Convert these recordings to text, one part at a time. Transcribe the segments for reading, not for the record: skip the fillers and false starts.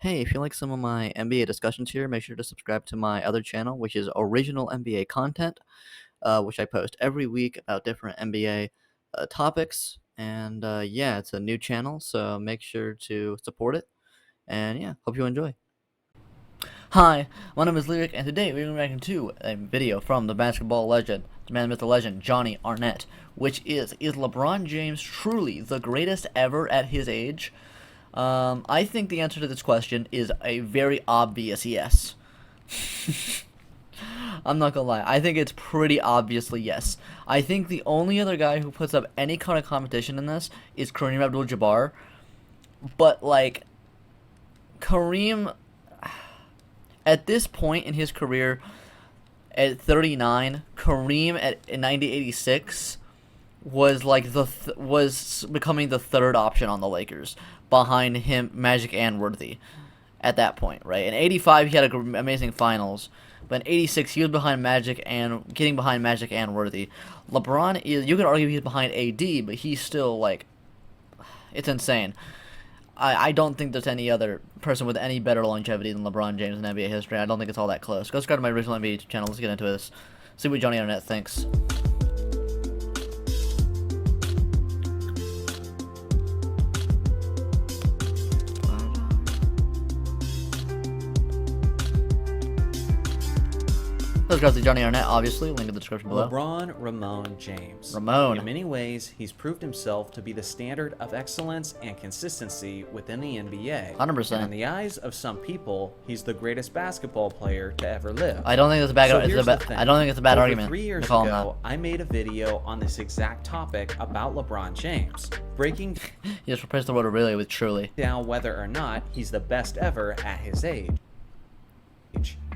Hey, if you like some of my NBA discussions here, make sure to subscribe to my other channel, which is original NBA content, which I post every week about different NBA topics. And yeah, it's a new channel, so make sure to support it. And yeah, hope you enjoy. Hi, my name is Lyric, and today we're reacting to a video from the basketball legend, the man, myth, the legend, Jonny Arnett, which is LeBron James truly the greatest ever at his age? I think the answer to this question is a very obvious yes. I'm not gonna lie. I think it's pretty obviously yes. I think the only other guy who puts up any kind of competition in this is Kareem Abdul-Jabbar. But, like, Kareem, at this point in his career, at 39, Kareem in 1986 was like was becoming the third option on the Lakers behind him, Magic and Worthy at that point, right? In 85 he had an amazing finals, but in 86 he was behind Magic and getting behind Magic and Worthy. LeBron is, you could argue he's behind AD, but he's still like, it's insane. I don't think there's any other person with any better longevity than LeBron James in NBA history. I don't think it's all that close. Go subscribe to my original NBA channel. Let's get into this. See what Jonny Arnett thinks. Subscribe to Jonny Arnett, obviously. Link in the description below. LeBron Ramon James. Ramon. In many ways, he's proved himself to be the standard of excellence and consistency within the NBA. 100%. And in the eyes of some people, he's the greatest basketball player to ever live. I don't think it's a bad. So I don't think it's a bad Over argument. 3 years to call him ago, I made a video on this exact topic about LeBron James, breaking He just replaced the word really with truly. down whether or not he's the best ever at his age,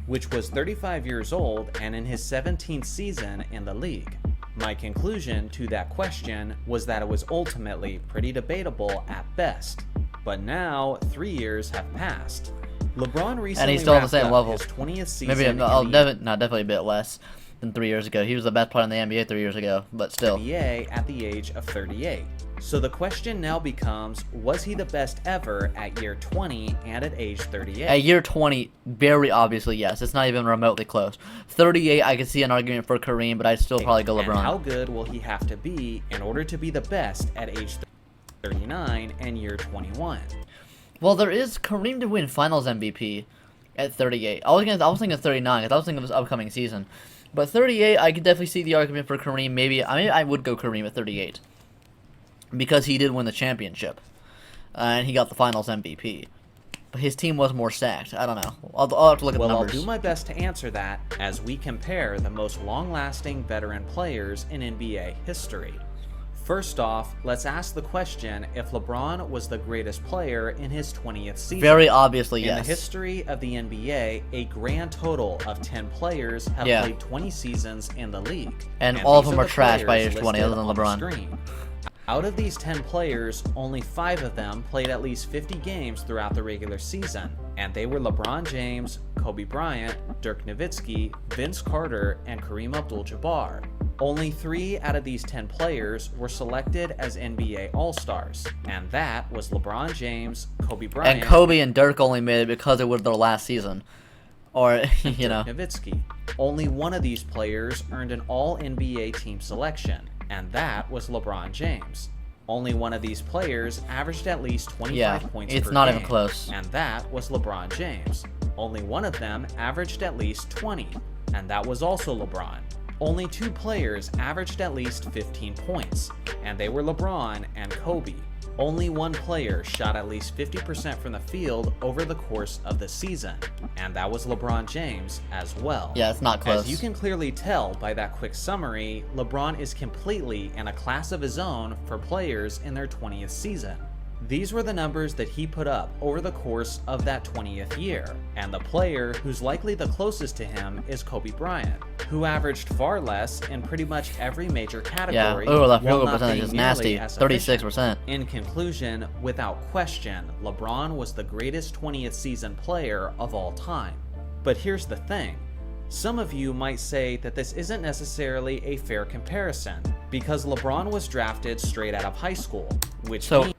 which was 35 years old and in his 17th season in the league. My conclusion to that question was that it was ultimately pretty debatable at best. But now, 3 years have passed. LeBron recently And he's still on the same level. his 20th season. Maybe definitely a bit less than 3 years ago. He was the best player in the NBA 3 years ago, but still. NBA at the age of 38. So the question now becomes, was he the best ever at year 20 and at age 38? At year 20, very obviously yes. It's not even remotely close. 38, I could see an argument for Kareem, but I'd still probably go LeBron. And how good will he have to be in order to be the best at age 39 and year 21? Well, there is Kareem to win Finals MVP at 38. I was thinking 39 because I was thinking of his upcoming season. But 38, I could definitely see the argument for Kareem. Maybe I would go Kareem at 38 because he did win the championship and he got the Finals MVP. But his team was more stacked. I don't know. I'll have to look at the numbers. I'll do my best to answer that as we compare the most long-lasting veteran players in NBA history. First off, let's ask the question if LeBron was the greatest player in his 20th season. Very obviously, yes. In the history of the NBA, a grand total of 10 players have played 20 seasons in the league. And all of them are trash by age 20, other than LeBron. Out of these 10 players, only 5 of them played at least 50 games throughout the regular season, and they were LeBron James, Kobe Bryant, Dirk Nowitzki, Vince Carter, and Kareem Abdul-Jabbar. Only 3 out of these 10 players were selected as NBA All-Stars, and that was LeBron James, Kobe Bryant, and Kobe and Dirk only made it because it was their last season. Or, you know. Nowitzki. Only one of these players earned an All-NBA team selection, and that was LeBron James. Only one of these players averaged at least 25 points per game. It's not even close. And that was LeBron James. Only one of them averaged at least 20, and that was also LeBron. Only 2 players averaged at least 15 points, and they were LeBron and Kobe. Only 1 player shot at least 50% from the field over the course of the season, and that was LeBron James as well. Yeah, it's not close. As you can clearly tell by that quick summary, LeBron is completely in a class of his own for players in their 20th season. These were the numbers that he put up over the course of that 20th year, and the player who's likely the closest to him is Kobe Bryant, who averaged far less in pretty much every major category. Yeah, that field goal percentage is nasty, 36%. In conclusion, without question, LeBron was the greatest 20th season player of all time. But here's the thing. Some of you might say that this isn't necessarily a fair comparison, because LeBron was drafted straight out of high school, which means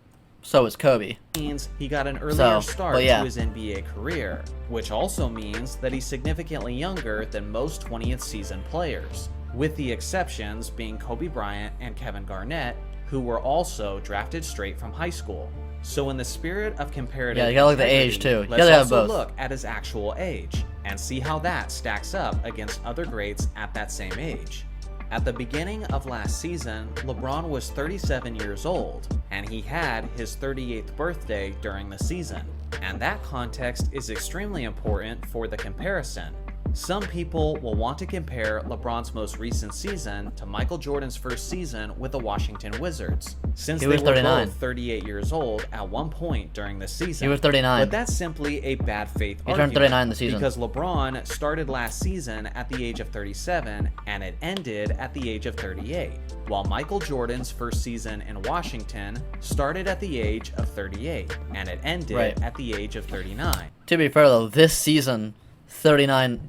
So is Kobe. Means he got an earlier start yeah. to his NBA career, which also means that he's significantly younger than most 20th season players, with the exceptions being Kobe Bryant and Kevin Garnett, who were also drafted straight from high school. So in the spirit of comparative Yeah, you gotta look at the integrity, age too. You let's gotta have also both. look at his actual age and see how that stacks up against other greats at that same age. At the beginning of last season, LeBron was 37 years old, and he had his 38th birthday during the season. And that context is extremely important for the comparison. Some people will want to compare LeBron's most recent season to Michael Jordan's first season with the Washington Wizards, since He they was were 39. both 38 years old at one point during the season. He was 39. But that's simply a bad faith He turned argument, 39 this season. because LeBron started last season at the age of 37 and it ended at the age of 38, while Michael Jordan's first season in Washington started at the age of 38 and it ended Right. at the age of 39. To be fair though, this season, 39.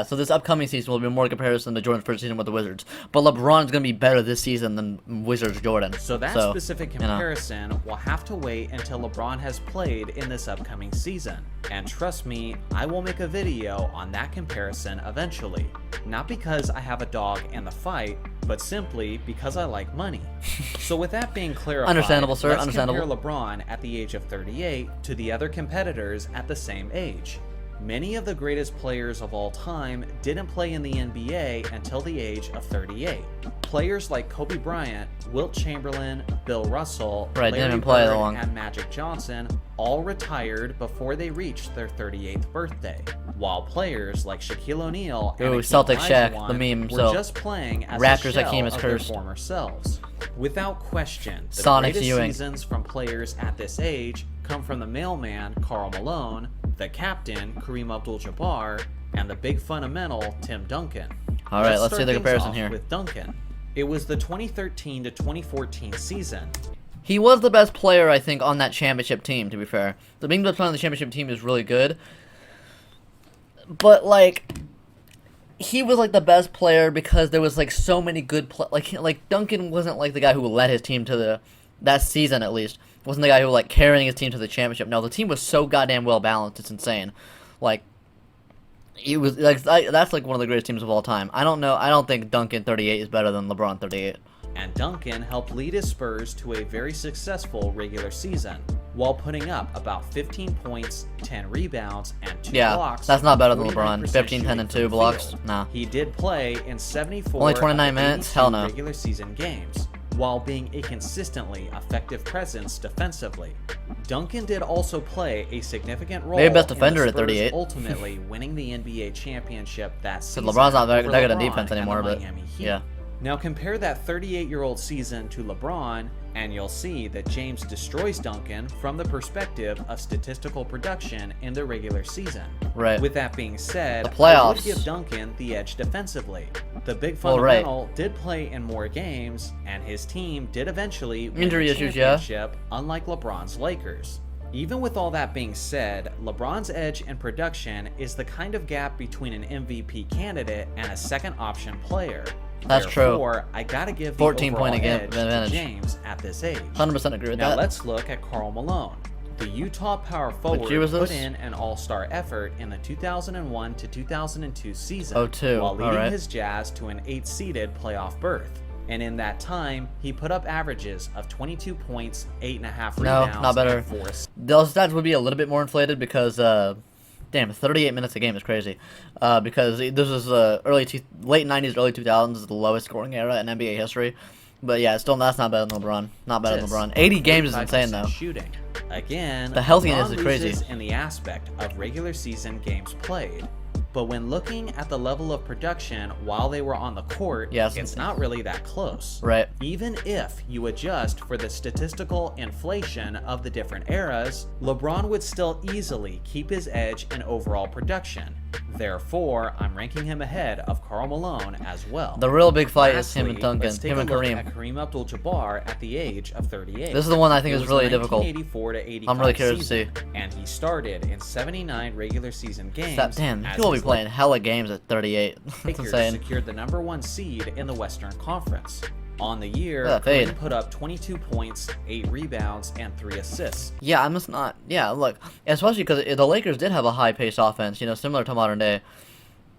So this upcoming season will be more comparison to Jordan's first season with the Wizards. But LeBron's gonna be better this season than Wizards Jordan. So that specific comparison will have to wait until LeBron has played in this upcoming season. And trust me, I will make a video on that comparison eventually. Not because I have a dog in the fight, but simply because I like money. So with that being clarified, Understandable, sir. let's Understandable. compare LeBron at the age of 38 to the other competitors at the same age. Many of the greatest players of all time didn't play in the NBA until the age of 38. Players like Kobe Bryant, Wilt Chamberlain, Bill Russell, Right, Larry didn't play Bird, long. and Magic Johnson all retired before they reached their 38th birthday, while players like Shaquille O'Neal and Ooh, Hakeem Celtic Shaq, Olajuwon the meme, were so just playing as Raptors a shell Hakeem is of their cursed. former selves. Without question, the Sonic greatest Ewing. seasons from players at this age come from the mailman Karl Malone, the captain Kareem Abdul-Jabbar, and the big fundamental Tim Duncan. All right, let's see start the things comparison off here. with Duncan. It was the 2013 to 2014 season. He was the best player, I think, on that championship team, to be fair. The being the best player on the championship team is really good. But, like, he was, like, the best player because there was, like, so many good like Duncan wasn't, like, the guy who led his team to that season, at least. Wasn't the guy who, like, carrying his team to the championship. No, the team was so goddamn well balanced, it's insane. Like, he was, like, that's, like, one of the greatest teams of all time. I don't think Duncan 38 is better than LeBron 38. And Duncan helped lead his Spurs to a very successful regular season, while putting up about 15 points, 10 rebounds, and 2 Yeah, blocks. that's not better than 49% LeBron. 15, 10, shooting and from 2 the blocks? field. Nah. He did play in 74 Only 29 of the minutes? 82 Hell no. regular season games, while being a consistently effective presence defensively. Duncan did also play a significant role Maybe best in the defender at Spurs 38. ultimately winning the NBA championship that season. LeBron's not very over good at LeBron defense and the anymore, but Miami Heat. yeah. Now compare that 38-year-old season to LeBron, and you'll see that James destroys Duncan from the perspective of statistical production in the regular season. Right. With that being said, The playoffs. I would give Duncan the edge defensively. The big Well, right. fundamental did play in more games, and his team did eventually win Injury the issues, yeah. championship, unlike LeBron's Lakers. Even with all that being said, LeBron's edge in production is the kind of gap between an MVP candidate and a second option player. That's true. Therefore, I gotta give the 14 overall point edge advantage. to James at this age. 100% agree with Now that. let's look at Karl Malone. The Utah power forward year was put this? in an all-star effort in the 2001 to 2002 season, 02, while leading alright. his Jazz to an 8-seeded playoff berth. And in that time, he put up averages of 22 points, 8.5 No, rebounds, not better. and 4 assists. Those stats would be a little bit more inflated because, damn, 38 minutes a game is crazy. Because this was late 90s, early 2000s is the lowest scoring era in NBA history. But yeah, still that's not better than LeBron. Not better than LeBron. 80 games is insane though. Shooting. Again, The healthiness LeBron is crazy. loses in the aspect of regular season games played. But when looking at the level of production while they were on the court, Yeah, it's it's insane. not really that close. Right. Even if you adjust for the statistical inflation of the different eras, LeBron would still easily keep his edge in overall production. Therefore, I'm ranking him ahead of Karl Malone as well. The real big fight is him and Lastly, Duncan. let's take Him a and look Kareem. at Kareem Abdul-Jabbar at the age of 38. This is the one I think It is was really the difficult. 1984 to 85 I'm really curious to season, see. and he started in 79 regular season games. Damn, as he will be his playing hella games at 38. That's Lakers insane. secured the #1 seed in the Western Conference. On the year, Yeah, fade. Kareem put up 22 points, 8 rebounds, and 3 assists. Yeah, I'm just not. Yeah, look, especially because the Lakers did have a high-paced offense, similar to modern day.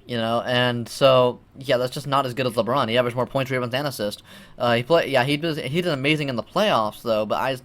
And so yeah, that's just not as good as LeBron. He averaged more points, rebounds, and assists. He did amazing in the playoffs though. But I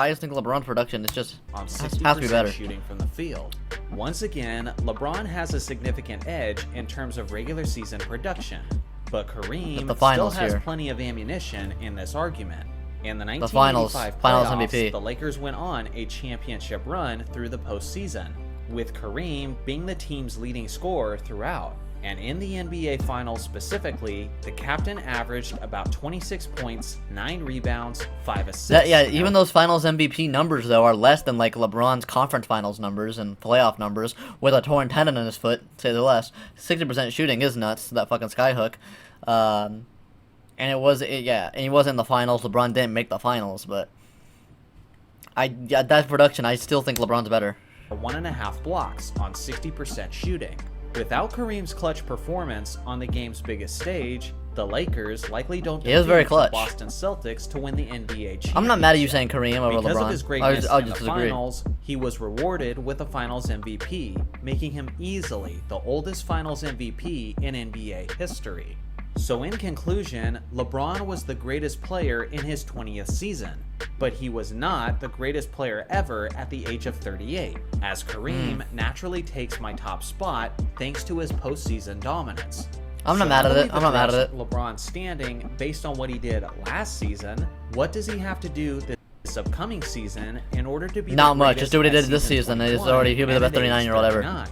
just think LeBron's production is just On has to be better. 60% shooting from the field. Once again, LeBron has a significant edge in terms of regular season production, but Kareem The still finals has here. plenty of ammunition in this argument. In the finals 1985 MVP. playoffs, the Lakers went on a championship run through the postseason, with Kareem being the team's leading scorer throughout. And in the NBA Finals specifically, the captain averaged about 26 points, 9 rebounds, 5 assists. Even those Finals MVP numbers though are less than like LeBron's conference Finals numbers and playoff numbers with a torn tendon in his foot, to say the least. 60% shooting is nuts. That fucking skyhook. And he was in the finals. LeBron didn't make the finals, but that production, I still think LeBron's better. 1.5 blocks on 60% shooting. Without Kareem's clutch performance on the game's biggest stage, the Lakers likely don't He was very defeat the clutch. Boston Celtics to win the NBA championship. I'm not mad at you saying Kareem over Because LeBron. of his greatness I'll in the just disagree. finals, he was rewarded with a Finals MVP, making him easily the oldest Finals MVP in NBA history. So in conclusion, LeBron was the greatest player in his 20th season, but he was not the greatest player ever at the age of 38, as Kareem naturally takes my top spot thanks to his postseason dominance. I'm not mad at it. I'm not mad at it. LeBron's standing based on what he did last season. What does he have to do this upcoming season in order to be Not the much. greatest Just do what he at did this season. He'll 21 be the and best at age 39-year-old ever. 39?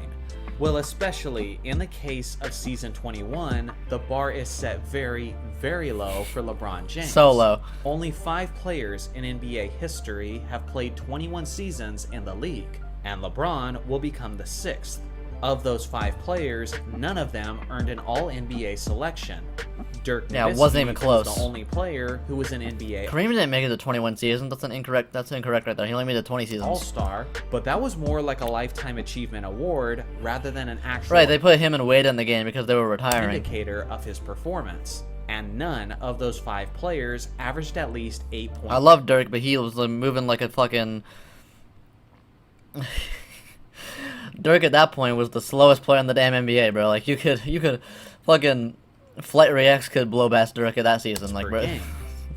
Well, especially in the case of season 21, the bar is set very, very low for LeBron James. So low. Only 5 players in NBA history have played 21 seasons in the league, and LeBron will become the 6th. Of those 5 players, none of them earned an All-NBA selection. Dirk Yeah, it Nowitzki wasn't even was close. the only player who was an NBA Kareem didn't make it to 21 seasons. That's incorrect right there. He only made it to 20 seasons. All-Star, but that was more like a Lifetime Achievement Award rather than an actual Right, they put him and Wade in the game because they were retiring. indicator of his performance. And none of those 5 players averaged at least 8 points. I love Dirk, but he was moving like a fucking... Dirk at that point was the slowest player in the damn NBA, bro. Like, you could fucking... Flight Reacts could blow past Dirk at that season, like, per bro. game.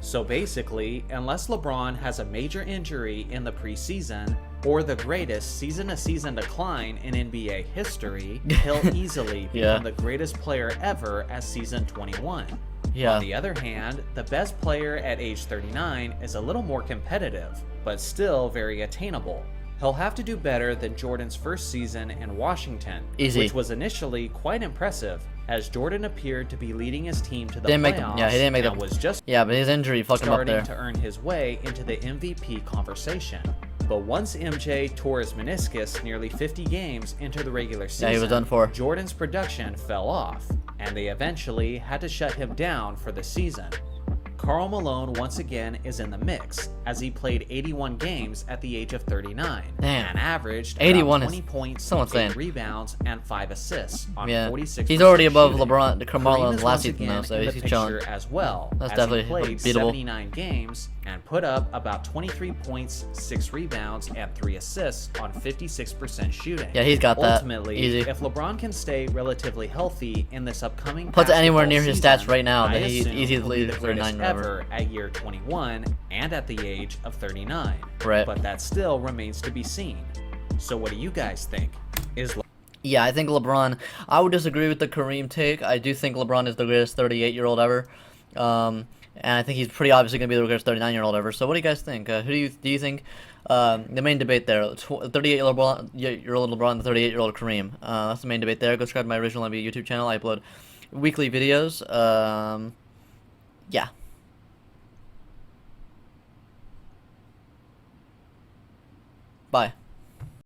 So basically, unless LeBron has a major injury in the preseason or the greatest season-to-season decline in NBA history, he'll easily Yeah. become the greatest player ever as season 21. Yeah. On the other hand, the best player at age 39 is a little more competitive, but still very attainable. He'll have to do better than Jordan's first season in Washington, Easy. which was initially quite impressive, as Jordan appeared to be leading his team to the Didn't make playoffs the- yeah, he didn't make and the- was just Yeah, but his injury fucked him up starting there. to earn his way into the MVP conversation. But once MJ tore his meniscus nearly 50 games into the regular season, Yeah, he was done for. Jordan's production fell off, and they eventually had to shut him down for the season. Karl Malone once again is in the mix, as he played 81 games at the age of 39 Damn. and averaged 81 about is 20 points, so 8 insane. rebounds, and 5 assists on Yeah. 46%. He's already above shooting. LeBron, Kareem Carmelo is last once season, though, again so in the he's picture chilling. as well. That's as definitely he played beatable. 79 games and put up about 23 points, 6 rebounds, and 3 assists on 56% shooting. Yeah, he's got that. Ultimately, Easy. if LeBron can stay relatively healthy in this upcoming Puts it anywhere basketball near his season, stats right now, I then he's assume easy to he'll lead be the for greatest 9 ever at year 21 and at the age of 39. Right. But that still remains to be seen. So what do you guys think? Is Yeah, I think LeBron... I would disagree with the Kareem take. I do think LeBron is the greatest 38-year-old ever. And I think he's pretty obviously going to be the greatest 39-year-old ever. So what do you guys think? Who do you think... the main debate there, 38-year-old LeBron and 38-year-old Kareem. That's the main debate there. Go subscribe to my original NBA YouTube channel. I upload weekly videos. Yeah. Bye.